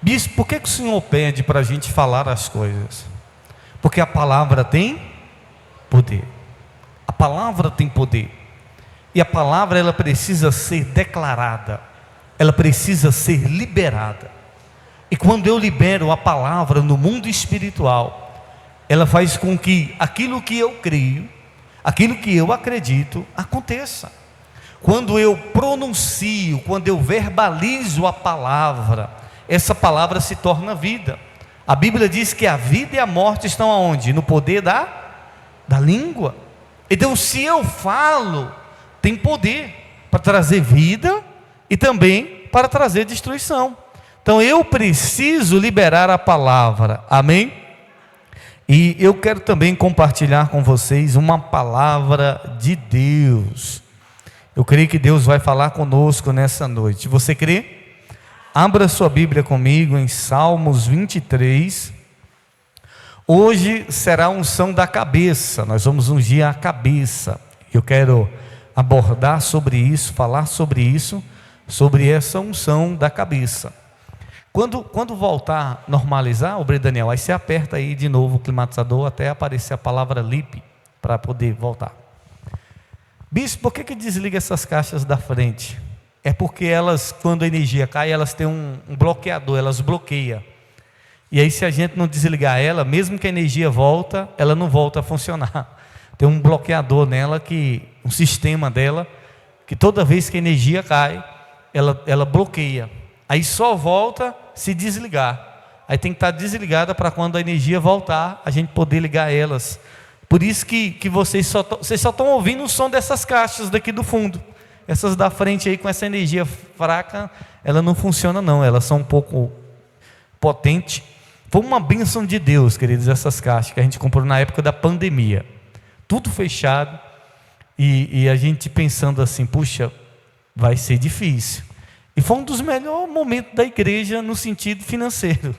Bispo, por que o senhor pede para a gente falar as coisas? Porque a palavra tem poder. A palavra tem poder. E a palavra, ela precisa ser declarada. Ela precisa ser liberada. E quando eu libero a palavra no mundo espiritual, ela faz com que aquilo que eu creio, aquilo que eu acredito, aconteça. Quando eu pronuncio, quando eu verbalizo a palavra, essa palavra se torna vida. A Bíblia diz que a vida e a morte estão aonde? No poder da língua. Então, se eu falo, tem poder para trazer vida e também para trazer destruição. Então, eu preciso liberar a palavra, amém? E eu quero também compartilhar com vocês uma palavra de Deus. Eu creio que Deus vai falar conosco nessa noite. Você crê? Abra sua Bíblia comigo em Salmos 23. Hoje será a unção da cabeça. Nós vamos ungir a cabeça. Eu quero abordar sobre isso, falar sobre isso, sobre essa unção da cabeça. Quando voltar a normalizar, o Daniel, aí você aperta aí de novo o climatizador até aparecer a palavra LIP para poder voltar. Bispo, por que desliga essas caixas da frente? É porque elas, quando a energia cai, elas têm um bloqueador, elas bloqueiam. E aí, se a gente não desligar ela, mesmo que a energia volta, ela não volta a funcionar. Tem um bloqueador nela, um sistema dela, que toda vez que a energia cai, ela bloqueia. Aí só volta se desligar. Aí tem que estar desligada para quando a energia voltar, a gente poder ligar elas. Por isso que vocês só estão ouvindo o som dessas caixas daqui do fundo. Essas da frente aí com essa energia fraca, ela não funciona não, elas são um pouco potentes. Foi uma bênção de Deus, queridos, essas caixas que a gente comprou na época da pandemia. Tudo fechado e a gente pensando assim, puxa, vai ser difícil. E foi um dos melhores momentos da igreja no sentido financeiro.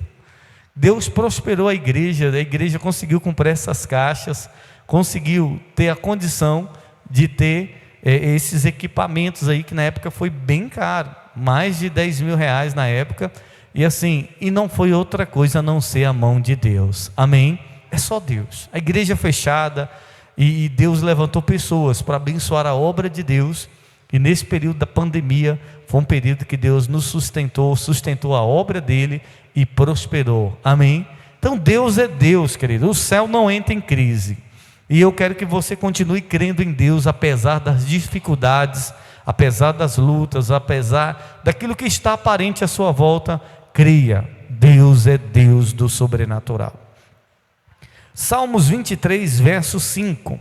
Deus prosperou a igreja conseguiu comprar essas caixas, conseguiu ter a condição de ter esses equipamentos aí, que na época foi bem caro, mais de 10 mil reais na época, e assim, e não foi outra coisa a não ser a mão de Deus, amém? É só Deus, a igreja fechada, e Deus levantou pessoas para abençoar a obra de Deus, e nesse período da pandemia, foi um período que Deus nos sustentou a obra dele, e prosperou, amém? Então Deus é Deus, querido, o céu não entra em crise, e eu quero que você continue crendo em Deus, apesar das dificuldades, apesar das lutas, apesar daquilo que está aparente à sua volta, creia, Deus é Deus do sobrenatural. Salmos 23, verso 5,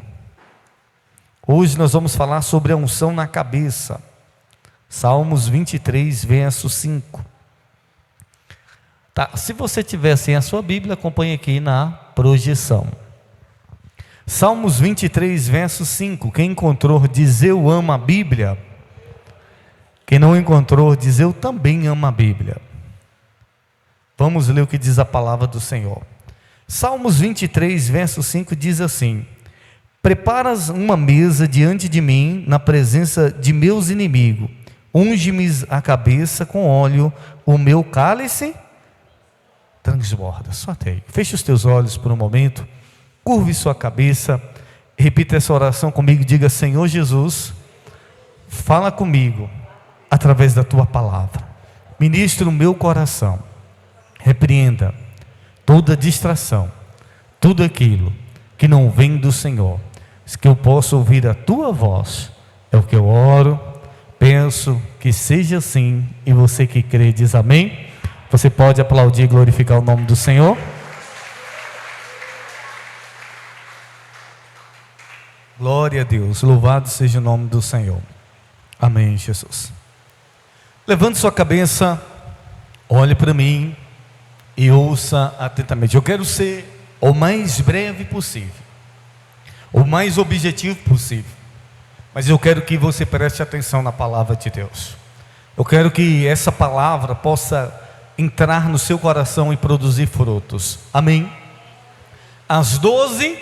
hoje nós vamos falar sobre a unção na cabeça. Salmos 23, verso 5. Tá, se você tiver assim a sua Bíblia, acompanhe aqui na projeção. Salmos 23, verso 5. Quem encontrou, diz eu amo a Bíblia. Quem não encontrou, diz eu também amo a Bíblia. Vamos ler o que diz a palavra do Senhor. Salmos 23, verso 5 diz assim: preparas uma mesa diante de mim, na presença de meus inimigos, unge-me a cabeça com óleo, o meu cálice transborda. Só até aí. Feche os teus olhos por um momento, curve sua cabeça, repita essa oração comigo, diga: Senhor Jesus, fala comigo através da tua palavra, ministra o meu coração, repreenda toda distração, tudo aquilo que não vem do Senhor, que eu possa ouvir a tua voz, é o que eu oro, penso que seja assim, e você que crê diz amém. Você pode aplaudir e glorificar o nome do Senhor. Glória a Deus, louvado seja o nome do Senhor. Amém, Jesus. Levante sua cabeça, olhe para mim e ouça atentamente. Eu quero ser o mais breve possível, o mais objetivo possível, mas eu quero que você preste atenção na palavra de Deus. Eu quero que essa palavra possa entrar no seu coração e produzir frutos, amém? As 12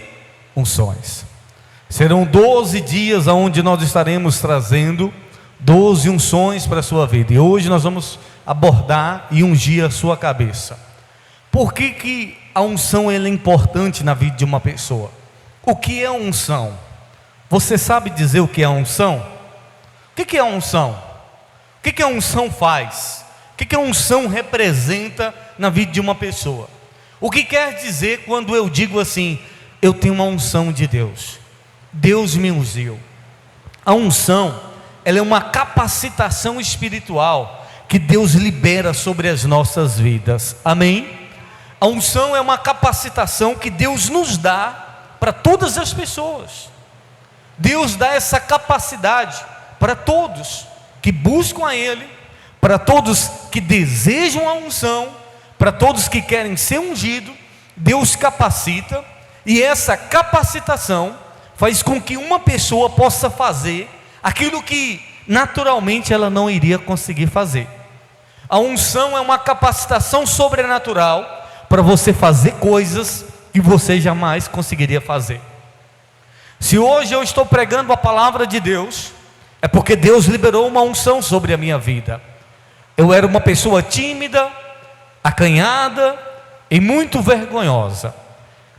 unções, serão 12 dias onde nós estaremos trazendo 12 unções para a sua vida, e hoje nós vamos abordar e ungir a sua cabeça. Por que a unção ela é importante na vida de uma pessoa? O que é unção? Você sabe dizer o que é unção? O que é unção? O que a unção faz? O que a unção representa na vida de uma pessoa? O que quer dizer quando eu digo assim, eu tenho uma unção de Deus, Deus me ungiu? A unção, ela é uma capacitação espiritual que Deus libera sobre as nossas vidas, amém? A unção é uma capacitação que Deus nos dá para todas as pessoas. Deus dá essa capacidade para todos que buscam a Ele, para todos que desejam a unção, para todos que querem ser ungido. Deus capacita, e essa capacitação faz com que uma pessoa possa fazer aquilo que naturalmente ela não iria conseguir fazer. A unção é uma capacitação sobrenatural para você fazer coisas que você jamais conseguiria fazer. Se hoje eu estou pregando a palavra de Deus, é porque Deus liberou uma unção sobre a minha vida. Eu era uma pessoa tímida, acanhada e muito vergonhosa,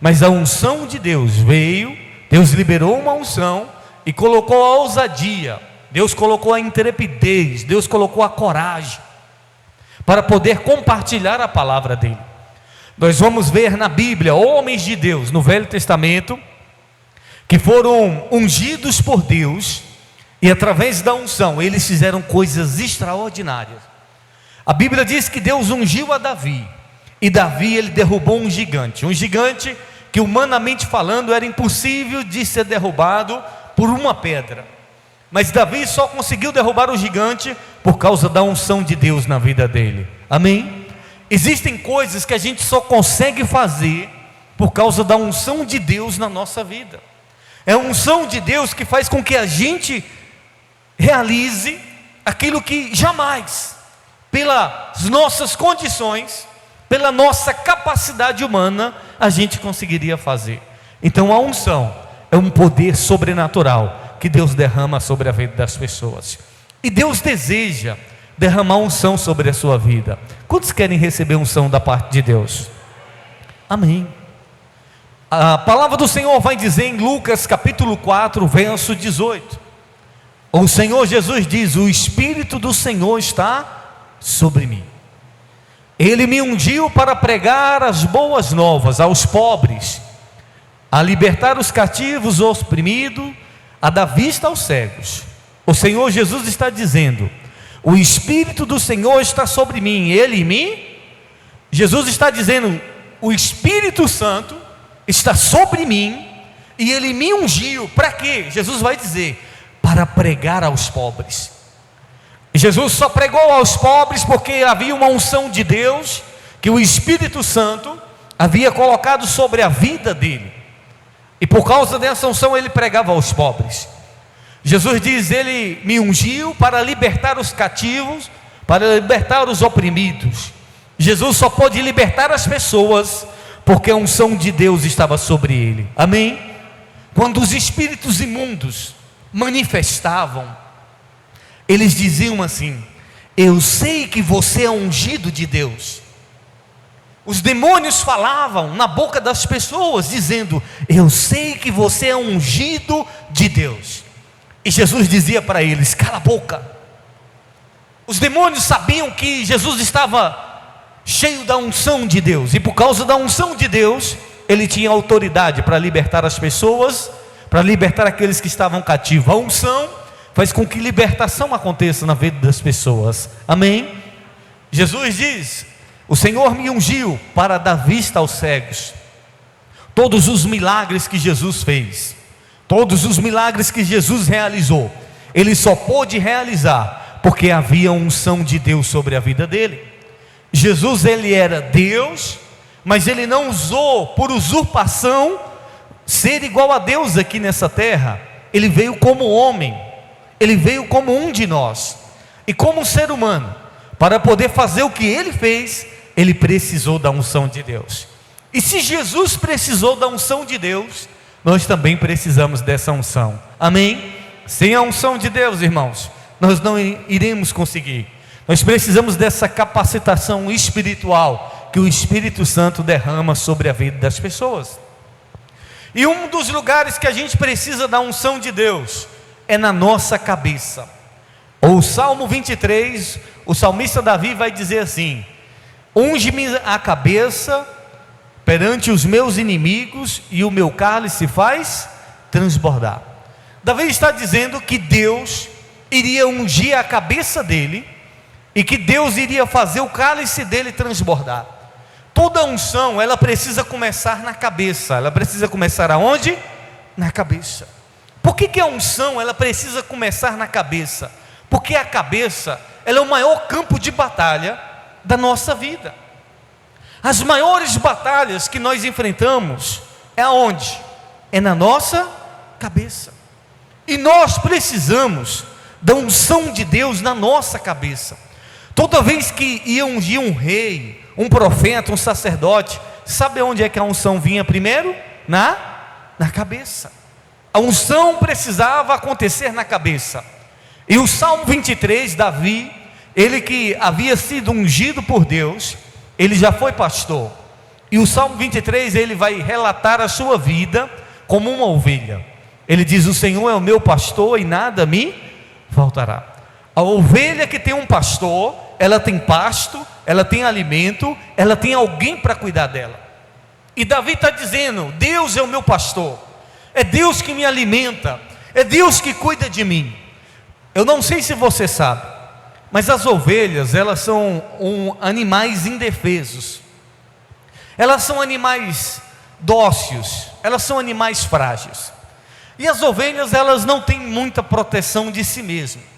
mas a unção de Deus veio, Deus liberou uma unção e colocou a ousadia, Deus colocou a intrepidez, Deus colocou a coragem para poder compartilhar a palavra dele. Nós vamos ver na Bíblia homens de Deus no Velho Testamento que foram ungidos por Deus, e através da unção eles fizeram coisas extraordinárias. A Bíblia diz que Deus ungiu a Davi, e Davi ele derrubou um gigante que humanamente falando era impossível de ser derrubado por uma pedra, mas Davi só conseguiu derrubar o gigante por causa da unção de Deus na vida dele, amém? Existem coisas que a gente só consegue fazer por causa da unção de Deus na nossa vida. É a unção de Deus que faz com que a gente realize aquilo que jamais, pelas nossas condições, pela nossa capacidade humana, a gente conseguiria fazer. Então a unção é um poder sobrenatural que Deus derrama sobre a vida das pessoas. E Deus deseja derramar unção sobre a sua vida. Quantos querem receber unção da parte de Deus? Amém. A palavra do Senhor vai dizer em Lucas capítulo 4, verso 18. O Senhor Jesus diz: o Espírito do Senhor está sobre mim. Ele me ungiu para pregar as boas novas aos pobres, a libertar os cativos, os oprimidos, a dar vista aos cegos. O Senhor Jesus está dizendo: o Espírito do Senhor está sobre mim. Ele em mim. Jesus está dizendo: o Espírito Santo está sobre mim, e Ele me ungiu. Para quê? Jesus vai dizer: para pregar aos pobres. Jesus só pregou aos pobres porque havia uma unção de Deus, que o Espírito Santo havia colocado sobre a vida dele, e por causa dessa unção ele pregava aos pobres. Jesus diz: ele me ungiu para libertar os cativos, para libertar os oprimidos. Jesus só pôde libertar as pessoas porque a unção de Deus estava sobre ele, amém? Quando os espíritos imundos manifestavam, eles diziam assim: eu sei que você é ungido de Deus. Os demônios falavam na boca das pessoas dizendo: eu sei que você é ungido de Deus. E Jesus dizia para eles: cala a boca. Os demônios sabiam que Jesus estava cheio da unção de Deus, e por causa da unção de Deus, ele tinha autoridade para libertar as pessoas, para libertar aqueles que estavam cativos. A unção faz com que libertação aconteça na vida das pessoas, amém? Jesus diz: o Senhor me ungiu para dar vista aos cegos. Todos os milagres que Jesus fez, todos os milagres que Jesus realizou, ele só pôde realizar porque havia unção de Deus sobre a vida dele. Jesus, ele era Deus, mas ele não usou por usurpação ser igual a Deus aqui nessa terra. Ele veio como homem, ele veio como um de nós, e como um ser humano, para poder fazer o que ele fez, ele precisou da unção de Deus. E se Jesus precisou da unção de Deus, nós também precisamos dessa unção, amém? Sem a unção de Deus, irmãos, nós não iremos conseguir. Nós precisamos dessa capacitação espiritual que o Espírito Santo derrama sobre a vida das pessoas. E um dos lugares que a gente precisa da unção de Deus é na nossa cabeça. O Salmo 23, o salmista Davi vai dizer assim: unge-me a cabeça perante os meus inimigos e o meu cálice se faz transbordar. Davi está dizendo que Deus iria ungir a cabeça dele e que Deus iria fazer o cálice dele transbordar. Toda unção, ela precisa começar na cabeça. Ela precisa começar aonde? Na cabeça. Por que a unção, ela precisa começar na cabeça? Porque a cabeça, ela é o maior campo de batalha da nossa vida. As maiores batalhas que nós enfrentamos é aonde? É na nossa cabeça. E nós precisamos da unção de Deus na nossa cabeça. Toda vez que ia ungir um rei, um profeta, um sacerdote, sabe onde é que a unção vinha primeiro? Na cabeça. A unção precisava acontecer na cabeça. E o Salmo 23, Davi, ele que havia sido ungido por Deus, ele já foi pastor. E o Salmo 23, ele vai relatar a sua vida como uma ovelha. Ele diz: o Senhor é o meu pastor e nada me faltará. A ovelha que tem um pastor, ela tem pasto, ela tem alimento, ela tem alguém para cuidar dela. E Davi está dizendo: Deus é o meu pastor, é Deus que me alimenta, é Deus que cuida de mim. Eu não sei se você sabe, mas as ovelhas, elas são animais indefesos. Elas são animais dóceis, elas são animais frágeis. E as ovelhas, elas não têm muita proteção de si mesmas.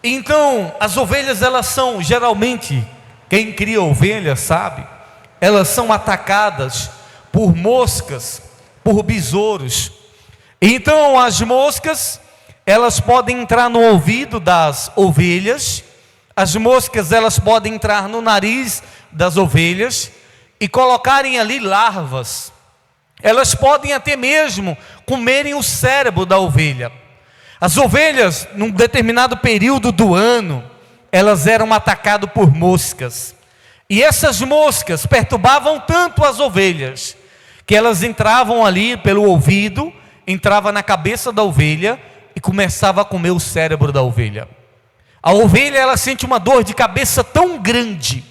Então, as ovelhas, elas são, geralmente, quem cria ovelhas sabe, elas são atacadas por moscas, por besouros. Então, as moscas, elas podem entrar no ouvido das ovelhas, as moscas, elas podem entrar no nariz das ovelhas e colocarem ali larvas. Elas podem até mesmo comerem o cérebro da ovelha. As ovelhas, num determinado período do ano, elas eram atacadas por moscas. E essas moscas perturbavam tanto as ovelhas, que elas entravam ali pelo ouvido, entravam na cabeça da ovelha e começavam a comer o cérebro da ovelha. A ovelha, ela sente uma dor de cabeça tão grande,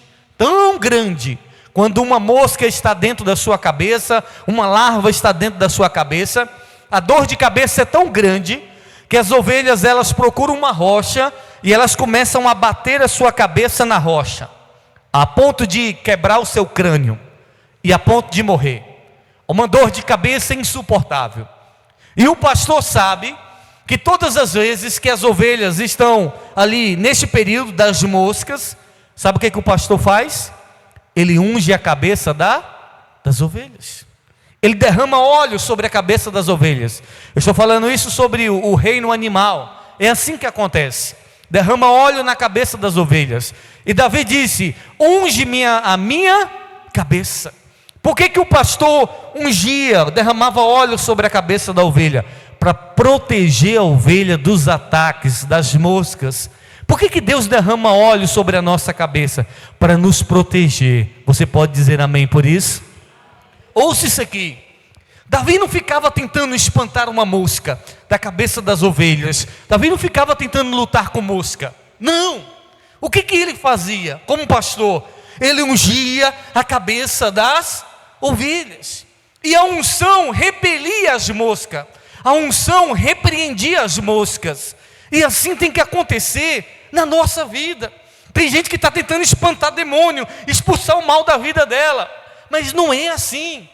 quando uma mosca está dentro da sua cabeça, uma larva está dentro da sua cabeça, a dor de cabeça é tão grande, que as ovelhas, elas procuram uma rocha, e elas começam a bater a sua cabeça na rocha, a ponto de quebrar o seu crânio, e a ponto de morrer. Uma dor de cabeça insuportável. E o pastor sabe, que todas as vezes que as ovelhas estão ali, nesse período das moscas, sabe o que o pastor faz? Ele unge a cabeça das ovelhas. Ele derrama óleo sobre a cabeça das ovelhas. Eu estou falando isso sobre o reino animal. É assim que acontece. Derrama óleo na cabeça das ovelhas. E Davi disse: unge-me a minha cabeça. Por que o pastor ungia, derramava óleo sobre a cabeça da ovelha? Para proteger a ovelha dos ataques das moscas. Por que Deus derrama óleo sobre a nossa cabeça? Para nos proteger. Você pode dizer amém por isso? Ouça isso aqui. Davi não ficava tentando espantar uma mosca da cabeça das ovelhas. Davi não ficava tentando lutar com mosca. Não. O que ele fazia como pastor? Ele ungia a cabeça das ovelhas. E a unção repelia as moscas. A unção repreendia as moscas. E assim tem que acontecer na nossa vida. Tem gente que está tentando espantar demônio, expulsar o mal da vida dela. Mas não é assim.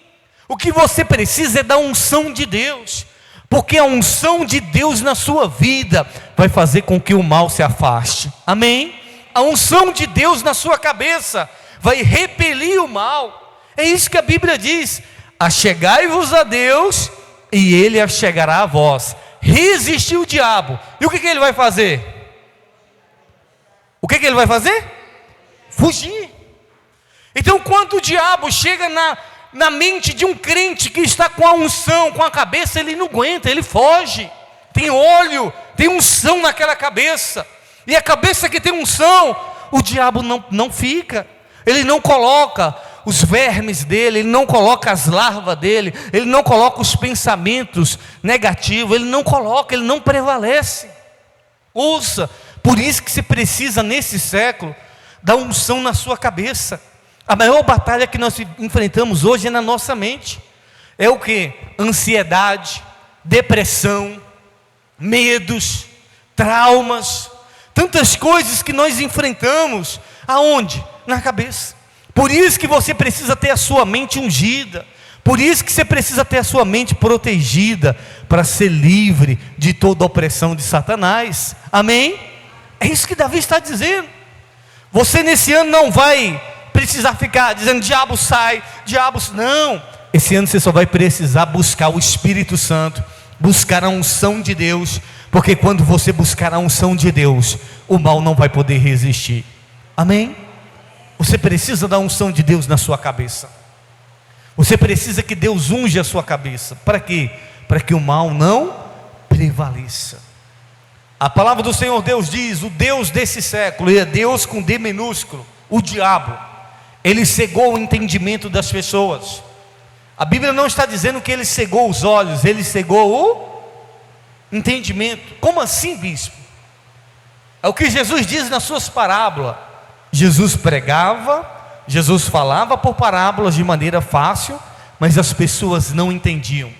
O que você precisa é da unção de Deus. Porque a unção de Deus na sua vida vai fazer com que o mal se afaste. Amém? A unção de Deus na sua cabeça vai repelir o mal. É isso que a Bíblia diz: achegai-vos a Deus e Ele achegará a vós. Resistir o diabo. E o que ele vai fazer? O que ele vai fazer? Fugir. Então, quando o diabo chega na mente de um crente que está com a unção, com a cabeça, ele não aguenta, ele foge. Tem óleo, tem unção naquela cabeça. E a cabeça que tem unção, o diabo não fica. Ele não coloca os vermes dele, ele não coloca as larvas dele, ele não coloca os pensamentos negativos, ele não coloca, ele não prevalece. Ouça, por isso que se precisa nesse século da unção na sua cabeça. A maior batalha que nós enfrentamos hoje é na nossa mente. É o que? Ansiedade, depressão, medos, traumas, tantas coisas que nós enfrentamos. Aonde? Na cabeça. Por isso que você precisa ter a sua mente ungida. Por isso que você precisa ter a sua mente protegida, para ser livre de toda a opressão de Satanás. Amém? É isso que Davi está dizendo. Você nesse ano não vai precisar ficar dizendo: diabo sai, diabo... Não, esse ano você só vai precisar buscar o Espírito Santo, buscar a unção de Deus, porque quando você buscar a unção de Deus, o mal não vai poder resistir. Amém? Você precisa da unção de Deus na sua cabeça. Você precisa que Deus unja a sua cabeça. Para quê? Para que o mal não prevaleça. A palavra do Senhor Deus diz: o Deus desse século, e é Deus com D minúsculo, o diabo, ele cegou o entendimento das pessoas. A Bíblia não está dizendo que ele cegou os olhos, ele cegou o entendimento. Como assim, bispo? É o que Jesus diz nas suas parábolas. Jesus pregava, Jesus falava por parábolas de maneira fácil, mas as pessoas não entendiam.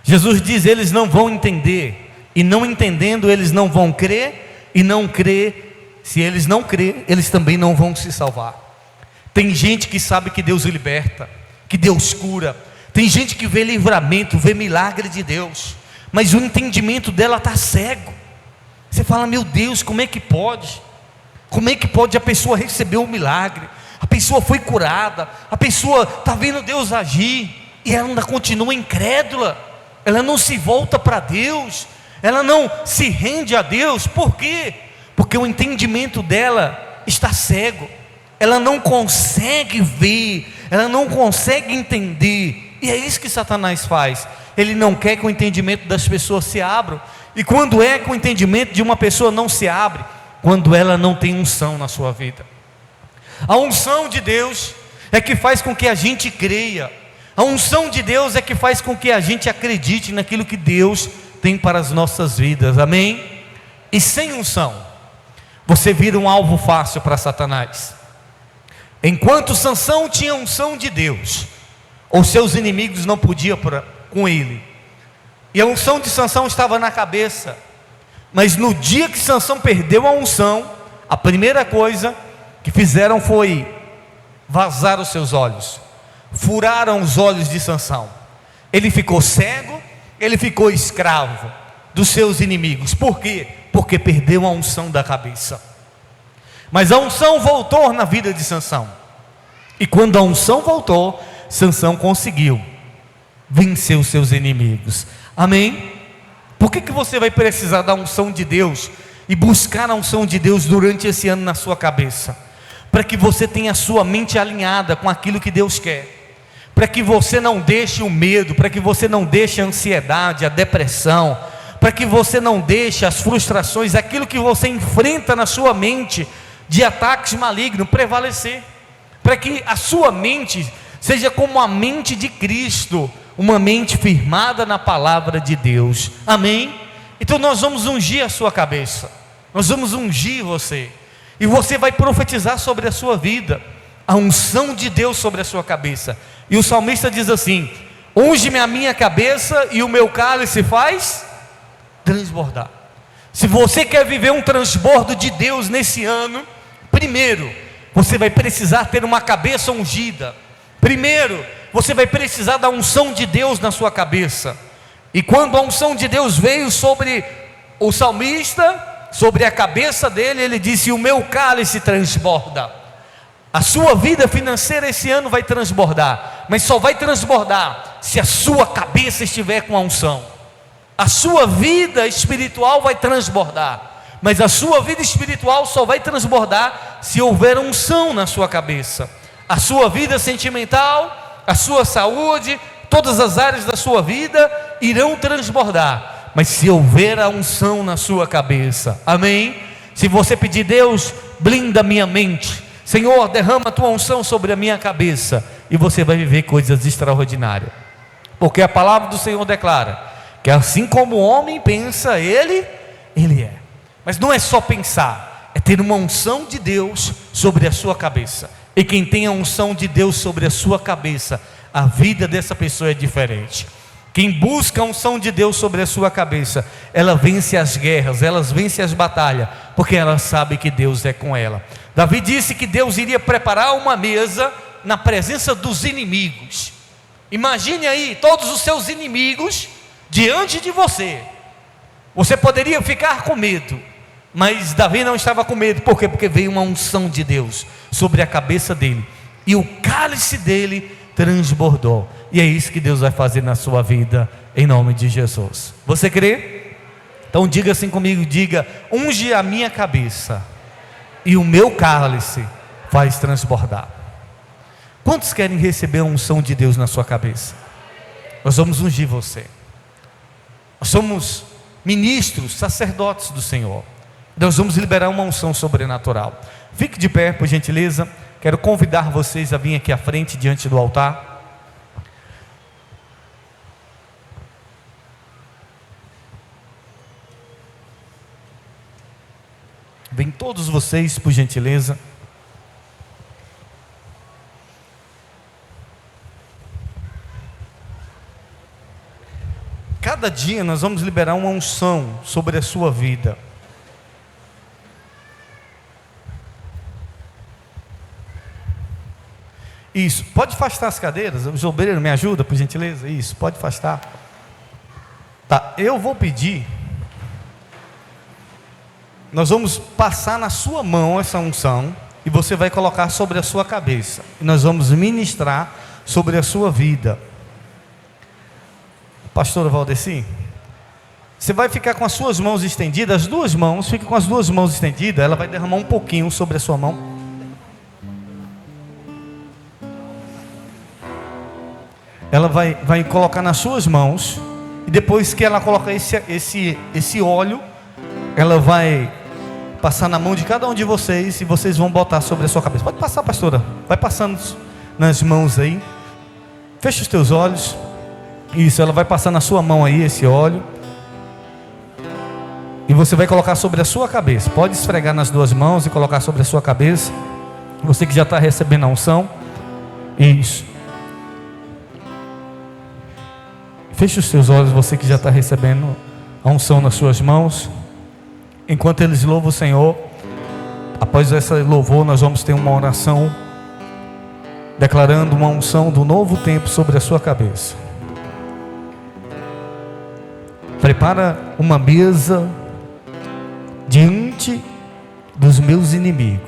Jesus diz: eles não vão entender, e não entendendo eles não vão crer, e não crer, se eles não crer, eles também não vão se salvar. Tem gente que sabe que Deus liberta, que Deus cura, tem gente que vê livramento, vê milagre de Deus, mas o entendimento dela está cego. Você fala: meu Deus, como é que pode? Como é que pode a pessoa receber um milagre? A pessoa foi curada, a pessoa está vendo Deus agir, e ela ainda continua incrédula, ela não se volta para Deus, ela não se rende a Deus. Por quê? Porque o entendimento dela está cego, ela não consegue ver, ela não consegue entender. E é isso que Satanás faz. Ele não quer que o entendimento das pessoas se abra. E quando é que o entendimento de uma pessoa não se abre? Quando ela não tem unção na sua vida. A unção de Deus é que faz com que a gente creia. A unção de Deus é que faz com que a gente acredite naquilo que Deus tem para as nossas vidas. Amém? E sem unção, você vira um alvo fácil para Satanás. Enquanto Sansão tinha unção de Deus, os seus inimigos não podiam com ele, e a unção de Sansão estava na cabeça. Mas no dia que Sansão perdeu a unção, a primeira coisa que fizeram foi vazar os seus olhos, furaram os olhos de Sansão. Ele ficou cego, ele ficou escravo dos seus inimigos. Por quê? Porque perdeu a unção da cabeça. Mas a unção voltou na vida de Sansão, e quando a unção voltou, Sansão conseguiu vencer os seus inimigos. Amém? Por que você vai precisar da unção de Deus e buscar a unção de Deus durante esse ano na sua cabeça? Para que você tenha a sua mente alinhada com aquilo que Deus quer, para que você não deixe o medo, para que você não deixe a ansiedade, a depressão, para que você não deixe as frustrações, aquilo que você enfrenta na sua mente de ataques malignos prevalecer, para que a sua mente seja como a mente de Cristo, uma mente firmada na palavra de Deus. Amém? Então nós vamos ungir a sua cabeça, nós vamos ungir você, e você vai profetizar sobre a sua vida, a unção de Deus sobre a sua cabeça. E o salmista diz assim: unge-me a minha cabeça e o meu cálice faz transbordar. Se você quer viver um transbordo de Deus nesse ano, primeiro, você vai precisar ter uma cabeça ungida. Primeiro, você vai precisar da unção de Deus na sua cabeça. E quando a unção de Deus veio sobre o salmista, sobre a cabeça dele, ele disse: o meu cálice transborda. A sua vida financeira esse ano vai transbordar, mas só vai transbordar se a sua cabeça estiver com a unção. A sua vida espiritual vai transbordar, mas a sua vida espiritual só vai transbordar se houver unção na sua cabeça. A sua vida sentimental, a sua saúde, todas as áreas da sua vida irão transbordar, mas se houver a unção na sua cabeça. Amém? Se você pedir: Deus, blinda minha mente. Senhor, derrama a tua unção sobre a minha cabeça, e você vai viver coisas extraordinárias, porque a palavra do Senhor declara que assim como o homem pensa, ele é. Mas não é só pensar, é ter uma unção de Deus sobre a sua cabeça. E quem tem a unção de Deus sobre a sua cabeça, a vida dessa pessoa é diferente. Quem busca a unção de Deus sobre a sua cabeça, ela vence as guerras, ela vence as batalhas, porque ela sabe que Deus é com ela. Davi disse que Deus iria preparar uma mesa na presença dos inimigos. Imagine aí todos os seus inimigos diante de você. Você poderia ficar com medo, mas Davi não estava com medo. Por quê? Porque veio uma unção de Deus sobre a cabeça dele, e o cálice dele transbordou. E é isso que Deus vai fazer na sua vida, em nome de Jesus. Você crê? Então diga assim comigo, diga: unge a minha cabeça, e o meu cálice faz transbordar. Quantos querem receber a unção de Deus na sua cabeça? Nós vamos ungir você. Nós somos ministros, sacerdotes do Senhor. Nós vamos liberar uma unção sobrenatural. Fique de pé, por gentileza. Quero convidar vocês a vir aqui à frente, diante do altar. Vem todos vocês, por gentileza. Cada dia nós vamos liberar uma unção sobre a sua vida. Isso, pode afastar as cadeiras. O obreiro me ajuda, por gentileza. Isso, pode afastar. Tá, eu vou pedir. Nós vamos passar na sua mão essa unção, e você vai colocar sobre a sua cabeça, e nós vamos ministrar sobre a sua vida. Pastora Valdeci, você vai ficar com as suas mãos estendidas, as duas mãos, fica com as duas mãos estendidas. Ela vai derramar um pouquinho sobre a sua mão. Ela vai colocar nas suas mãos, e depois que ela colocar esse óleo, ela vai passar na mão de cada um de vocês, e vocês vão botar sobre a sua cabeça. Pode passar, pastora, vai passando nas mãos aí. Fecha os teus olhos. Isso, ela vai passar na sua mão aí esse óleo, e você vai colocar sobre a sua cabeça. Pode esfregar nas duas mãos e colocar sobre a sua cabeça. Você que já está recebendo a unção. Isso. Feche os seus olhos, você que já está recebendo a unção nas suas mãos. Enquanto eles louvam o Senhor, após esse louvor, nós vamos ter uma oração declarando uma unção do novo tempo sobre a sua cabeça. Prepara uma mesa diante dos meus inimigos.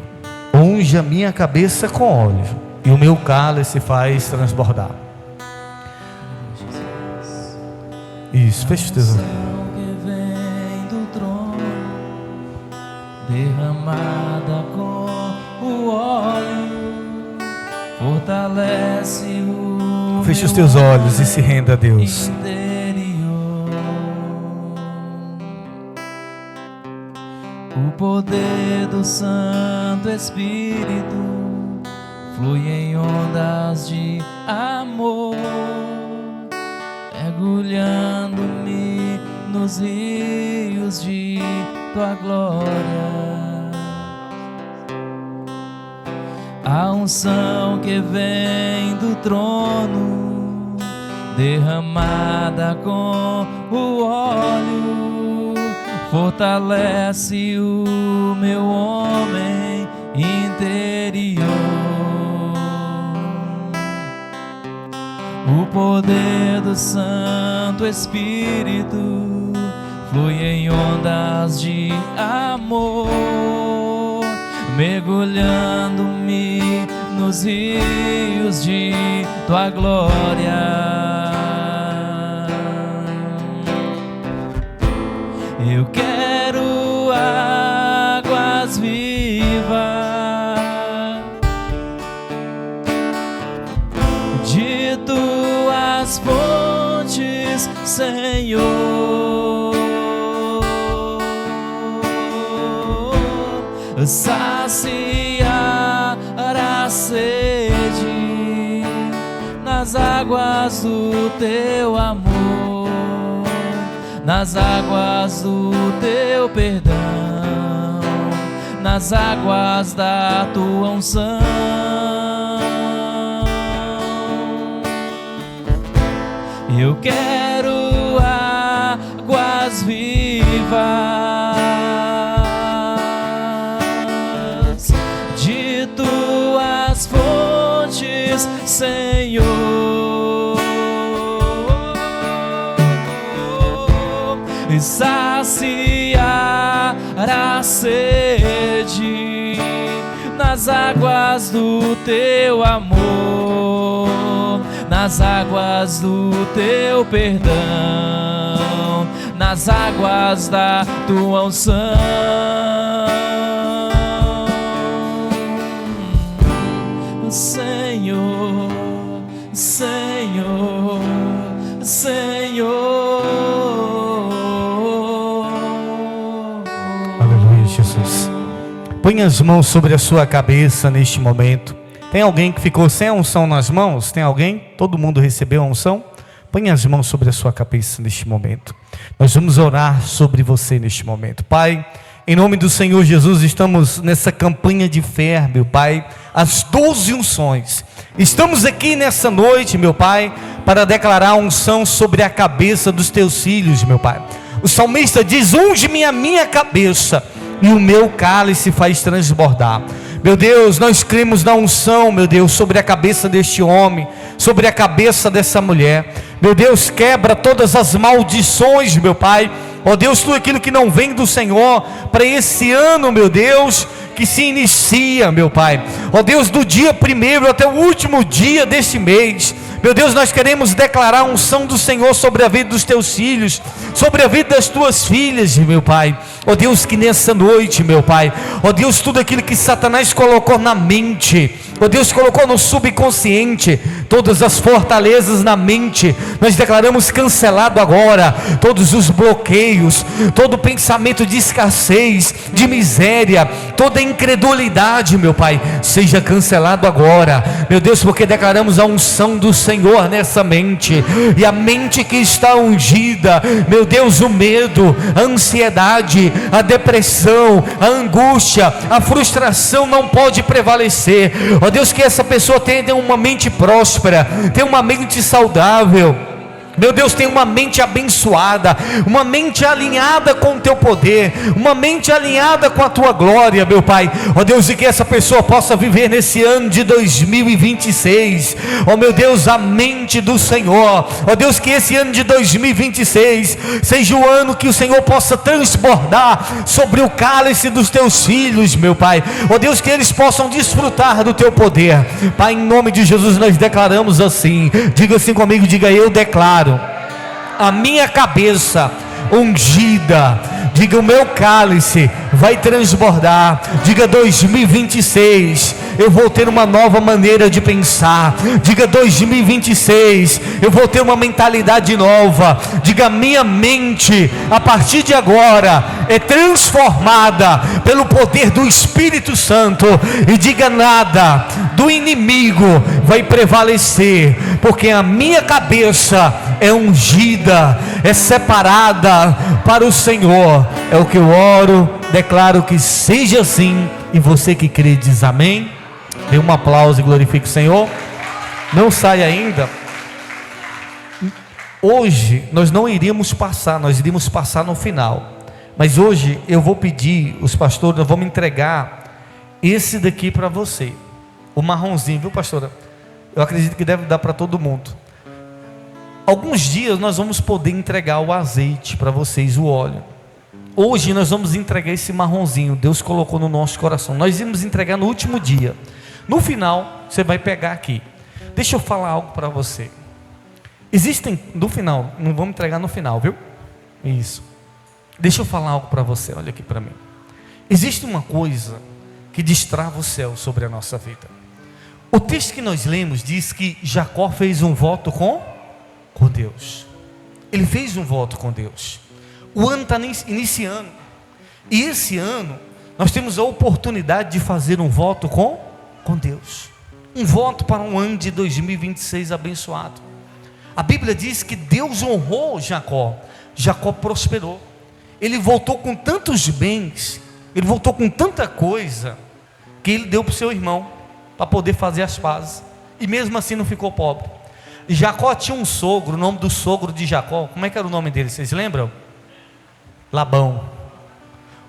Unge a minha cabeça com óleo, e o meu cálice faz transbordar. Isso, fecha os teus olhos. Derramada com o óleo, fortalece o fecha os teus olhos e se renda a Deus. O poder do Santo Espírito flui em ondas de amor, mergulhando-me nos rios de tua glória. A unção que vem do trono, derramada com o óleo, fortalece o meu homem interior. O poder do Santo Espírito flui em ondas de amor, mergulhando-me nos rios de tua glória. Eu quero águas vivas de tuas fontes, Senhor. Sacia águas do teu amor, nas águas do teu perdão, nas águas da tua unção. Eu quero águas vivas de tuas fontes, Senhor, e saciar a sede nas águas do teu amor, nas águas do teu perdão, nas águas da tua unção. Senhor, Senhor, Senhor. Aleluia, Jesus. Põe as mãos sobre a sua cabeça neste momento. Tem alguém que ficou sem a unção nas mãos? Tem alguém? Todo mundo recebeu a unção? Põe as mãos sobre a sua cabeça neste momento. Nós vamos orar sobre você neste momento. Pai, em nome do Senhor Jesus, estamos nessa campanha de fé, meu Pai, as 12 unções. Estamos aqui nessa noite, meu Pai, para declarar a unção sobre a cabeça dos teus filhos, meu Pai. O salmista diz: unge-me a minha cabeça e o meu cálice faz transbordar. Meu Deus, nós cremos na unção, meu Deus, sobre a cabeça deste homem, sobre a cabeça dessa mulher. Meu Deus, quebra todas as maldições, meu Pai. Ó Deus, tudo aquilo que não vem do Senhor para esse ano, meu Deus, que se inicia, meu Pai. Ó Deus, do dia 1º até o último dia deste mês, meu Deus, nós queremos declarar a unção do Senhor sobre a vida dos teus filhos, sobre a vida das tuas filhas, meu Pai. Ó Deus, que nessa noite, meu Pai, ó Deus, tudo aquilo que Satanás colocou na mente, ó Deus, colocou no subconsciente, todas as fortalezas na mente, nós declaramos cancelado agora, todos os bloqueios, todo pensamento de escassez, de miséria, toda incredulidade, meu Pai, seja cancelado agora, meu Deus, porque declaramos a unção do Senhor nessa mente, e a mente que está ungida, meu Deus, o medo, a ansiedade, a depressão, a angústia, a frustração não pode prevalecer. Ó Deus, que essa pessoa tenha uma mente próspera, tenha uma mente saudável, meu Deus, tem uma mente abençoada, uma mente alinhada com o teu poder, uma mente alinhada com a tua glória, meu Pai. Ó Deus, e que essa pessoa possa viver nesse ano de 2026, ó meu Deus, a mente do Senhor. Ó Deus, que esse ano de 2026 seja o ano que o Senhor possa transbordar sobre o cálice dos teus filhos, meu Pai. Ó Deus, que eles possam desfrutar do teu poder, Pai, em nome de Jesus nós declaramos assim. Diga assim comigo, diga: eu declaro a minha cabeça ungida. Diga: o meu cálice vai transbordar. Diga: 2026 eu vou ter uma nova maneira de pensar. Diga: 2026 eu vou ter uma mentalidade nova. Diga: minha mente a partir de agora é transformada pelo poder do Espírito Santo. E diga: nada do inimigo vai prevalecer, porque a minha cabeça é ungida, é separada para o Senhor. É o que eu oro, declaro que seja assim. E você que crê diz amém. Dê um aplauso e glorifique o Senhor. Não sai ainda. Hoje nós não iríamos passar, nós iríamos passar no final. Mas hoje eu vou pedir, os pastores, nós vamos entregar esse daqui para você. O marronzinho, viu, pastora? Eu acredito que deve dar para todo mundo. Alguns dias nós vamos poder entregar o azeite para vocês, o óleo. Hoje nós vamos entregar esse marronzinho, Deus colocou no nosso coração. Nós íamos entregar no último dia. No final, você vai pegar aqui. Deixa eu falar algo para você. Existem, no final, não vamos entregar no final, viu? Isso. Deixa eu falar algo para você, olha aqui para mim. Existe uma coisa que destrava o céu sobre a nossa vida. O texto que nós lemos diz que Jacó fez um voto com Deus. Ele fez um voto com Deus. O ano está iniciando. E esse ano, nós temos a oportunidade de fazer um voto com Deus. um voto para um ano de 2026 abençoado. A Bíblia diz que Deus honrou Jacó. Jacó prosperou. Ele voltou com tantos bens, ele voltou com tanta coisa, que ele deu para o seu irmão, para poder fazer as pazes. E mesmo assim não ficou pobre. E Jacó tinha um sogro, o nome do sogro de Jacó, como é que era o nome dele, vocês lembram? Labão.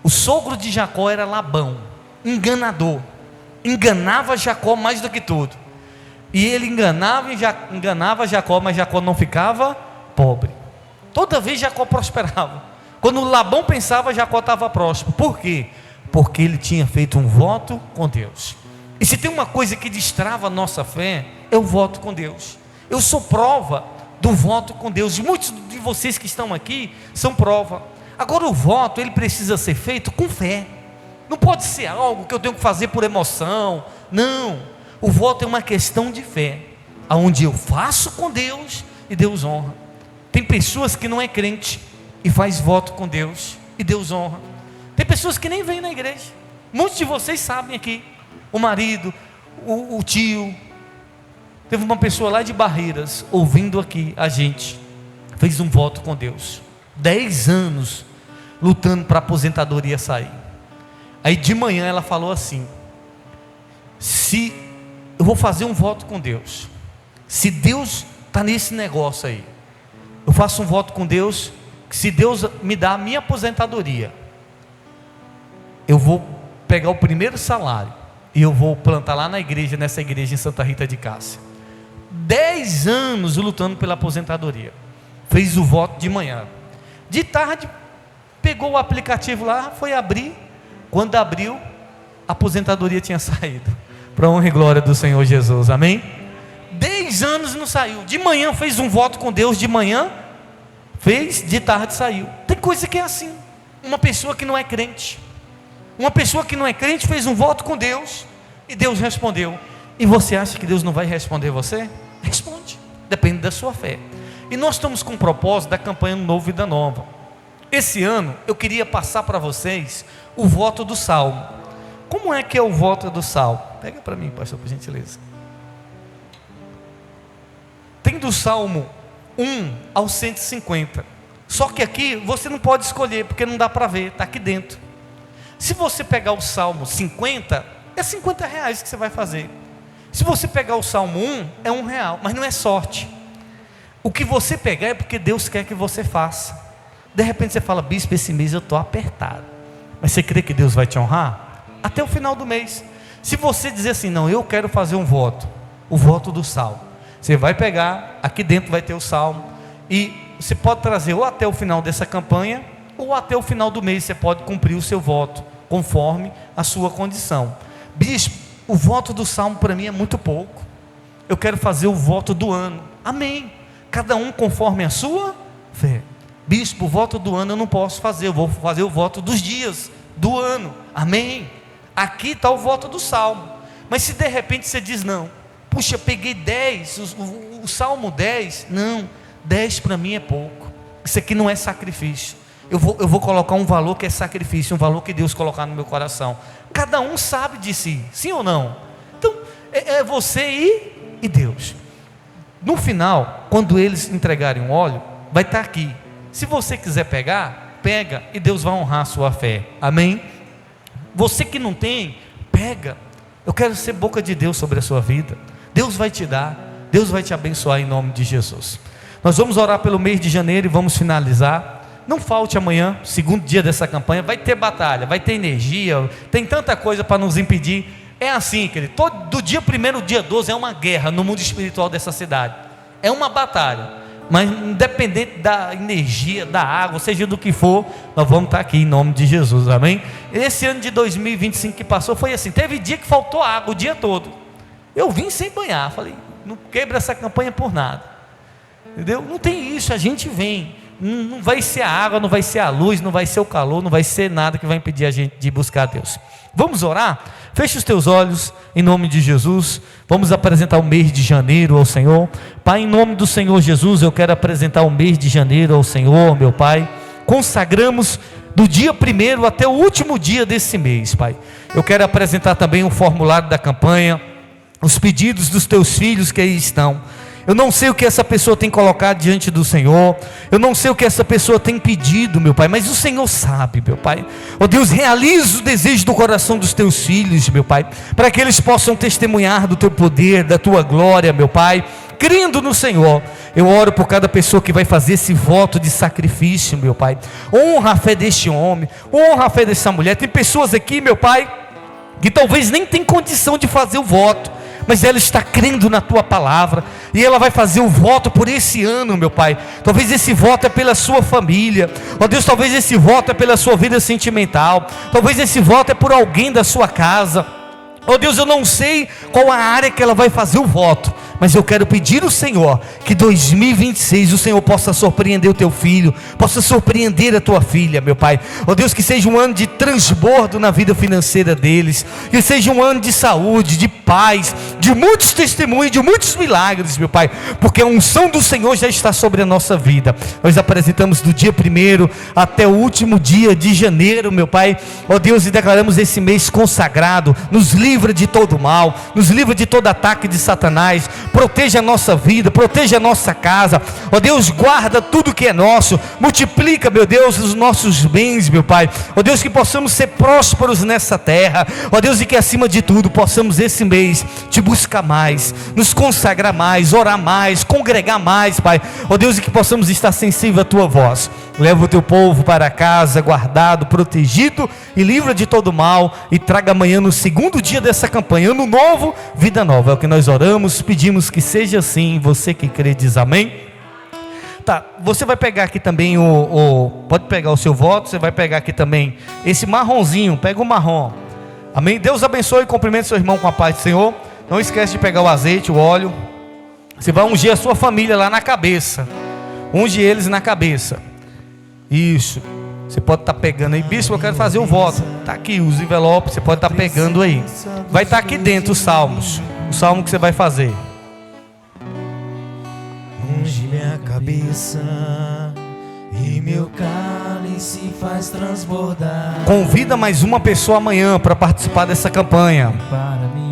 O sogro de Jacó era Labão, enganador, enganava Jacó mais do que tudo. E ele enganava Jacó, mas Jacó não ficava pobre. Toda vez Jacó prosperava. Quando Labão pensava, Jacó estava próspero. Por quê? Porque ele tinha feito um voto com Deus. E se tem uma coisa que destrava a nossa fé, é o voto com Deus. Eu sou prova do voto com Deus. E muitos de vocês que estão aqui são prova. Agora o voto, ele precisa ser feito com fé. Não pode ser algo que eu tenho que fazer por emoção. Não. O voto é uma questão de fé, aonde eu faço com Deus e Deus honra. Tem pessoas que não é crente e faz voto com Deus e Deus honra. Tem pessoas que nem vêm na igreja. Muitos de vocês sabem aqui. O marido, o tio. Teve uma pessoa lá de Barreiras ouvindo aqui a gente, fez um voto com Deus, 10 anos lutando para a aposentadoria sair. Aí de manhã ela falou assim: se eu vou fazer um voto com Deus, se Deus está nesse negócio aí, eu faço um voto com Deus, que se Deus me dá a minha aposentadoria, eu vou pegar o primeiro salário e eu vou plantar lá na igreja, nessa igreja em Santa Rita de Cássia. 10 anos lutando pela aposentadoria. Fez o voto de manhã. De tarde, pegou o aplicativo lá, foi abrir. Quando abriu, a aposentadoria tinha saído. Para a honra e glória do Senhor Jesus, amém? 10 anos não saiu. De manhã fez um voto com Deus, de manhã fez, de tarde saiu. Tem coisa que é assim. Uma pessoa que não é crente, uma pessoa que não é crente fez um voto com Deus e Deus respondeu. E você acha que Deus não vai responder você? Responde, depende da sua fé. E nós estamos com o propósito da campanha Novo Vida Nova. Esse ano eu queria passar para vocês o voto do Salmo. Como é que é o voto do Salmo? Pega para mim, pastor, por gentileza. Tem do Salmo 1 ao 150. Só que aqui você não pode escolher, porque não dá para ver, está aqui dentro. Se você pegar o Salmo 50, é R$50 que você vai fazer. Se você pegar o Salmo 1, é R$1, mas não é sorte. O que você pegar é porque Deus quer que você faça. De repente você fala: bispo, esse mês eu estou apertado. Mas você crê que Deus vai te honrar? Até o final do mês. Se você dizer assim: não, eu quero fazer um voto, o voto do Salmo, você vai pegar, aqui dentro vai ter o Salmo, e você pode trazer ou até o final dessa campanha, ou até o final do mês você pode cumprir o seu voto, conforme a sua condição. Bispo, o voto do Salmo para mim é muito pouco. Eu quero fazer o voto do ano. Amém. Cada um conforme a sua fé. Bispo, o voto do ano eu não posso fazer. Eu vou fazer o voto dos dias do ano. Amém. Aqui está o voto do Salmo. Mas se de repente você diz: não, puxa, peguei 10, o Salmo 10. Não, 10 para mim é pouco. Isso aqui não é sacrifício. Eu vou colocar um valor que é sacrifício, um valor que Deus colocar no meu coração. Cada um sabe de si, sim ou não? Então, é você e Deus. No final, quando eles entregarem o óleo, vai estar aqui. Se você quiser pegar, pega, e Deus vai honrar a sua fé, amém? Você que não tem, pega. Eu quero ser boca de Deus sobre a sua vida. Deus vai te dar, Deus vai te abençoar em nome de Jesus. Nós vamos orar pelo mês de janeiro e vamos finalizar. Não falte amanhã, segundo dia dessa campanha. Vai ter batalha, vai ter energia, tem tanta coisa para nos impedir. É assim, querido, do dia 1º ao dia 12 é uma guerra no mundo espiritual dessa cidade. É uma batalha, mas independente da energia, da água, seja do que for, nós vamos estar aqui em nome de Jesus, amém? Esse ano de 2025 que passou foi assim, teve dia que faltou água o dia todo. Eu vim sem banhar, falei: não quebra essa campanha por nada, entendeu? Não tem isso, a gente vem. Não vai ser a água, não vai ser a luz, não vai ser o calor, não vai ser nada que vai impedir a gente de buscar a Deus. Vamos orar? Feche os teus olhos em nome de Jesus. Vamos apresentar o mês de janeiro ao Senhor. Pai, em nome do Senhor Jesus, eu quero apresentar o mês de janeiro ao Senhor, meu Pai. Consagramos do dia 1º até o último dia desse mês, Pai. Eu quero apresentar também o formulário da campanha. os pedidos dos teus filhos que aí estão. Eu não sei o que essa pessoa tem colocado diante do Senhor, eu não sei o que essa pessoa tem pedido, meu Pai, mas o Senhor sabe, meu Pai. Ó Deus, realiza o desejo do coração dos teus filhos, meu Pai, para que eles possam testemunhar do teu poder, da tua glória, meu Pai, crendo no Senhor. Eu oro por cada pessoa que vai fazer esse voto de sacrifício, meu Pai. Honra a fé deste homem, honra a fé dessa mulher. Tem pessoas aqui, meu Pai, que talvez nem tem condição de fazer o voto, mas ela está crendo na tua palavra, e ela vai fazer o voto por esse ano, meu Pai. Talvez esse voto é pela sua família, ó Deus, talvez esse voto é pela sua vida sentimental, talvez esse voto é por alguém da sua casa. Ó Deus, eu não sei qual a área que ela vai fazer o voto, mas eu quero pedir ao Senhor que 2026 o Senhor possa surpreender o teu filho, possa surpreender a tua filha, meu Pai. Ó Deus, que seja um ano de transbordo na vida financeira deles, que seja um ano de saúde, de paz, de muitos testemunhos, de muitos milagres, meu Pai, porque a unção do Senhor já está sobre a nossa vida. Nós apresentamos do dia 1º até o último dia de janeiro, meu Pai, ó Deus, e declaramos esse mês consagrado. Nos livra de todo mal, nos livra de todo ataque de Satanás, proteja a nossa vida, proteja a nossa casa, ó Deus, guarda tudo que é nosso, multiplica, meu Deus, os nossos bens, meu Pai, ó Deus, que possamos ser prósperos nessa terra, ó Deus, e que acima de tudo possamos esse mês te buscar mais, nos consagrar mais, orar mais, congregar mais, Pai, ó Deus, e que possamos estar sensível à tua voz. Leva o teu povo para casa, guardado, protegido, e livra de todo mal, e traga amanhã no segundo dia dessa campanha, ano novo, vida nova. É o que nós oramos, pedimos que seja assim. Você que crê diz amém. Tá, você vai pegar aqui também pode pegar o seu voto, você vai pegar aqui também esse marronzinho, pega o marrom, amém? Deus abençoe e cumprimente seu irmão com a paz do Senhor. Não esquece de pegar o azeite, o óleo, você vai ungir a sua família lá na cabeça, unge eles na cabeça, isso, você pode estar pegando aí, bispo, eu quero fazer o voto, está aqui os envelopes, você pode estar pegando aí, vai estar aqui dentro os salmos, o salmo que você vai fazer. Unge minha cabeça e meu cálice faz transbordar. Convida mais uma pessoa amanhã para participar dessa campanha. Para mim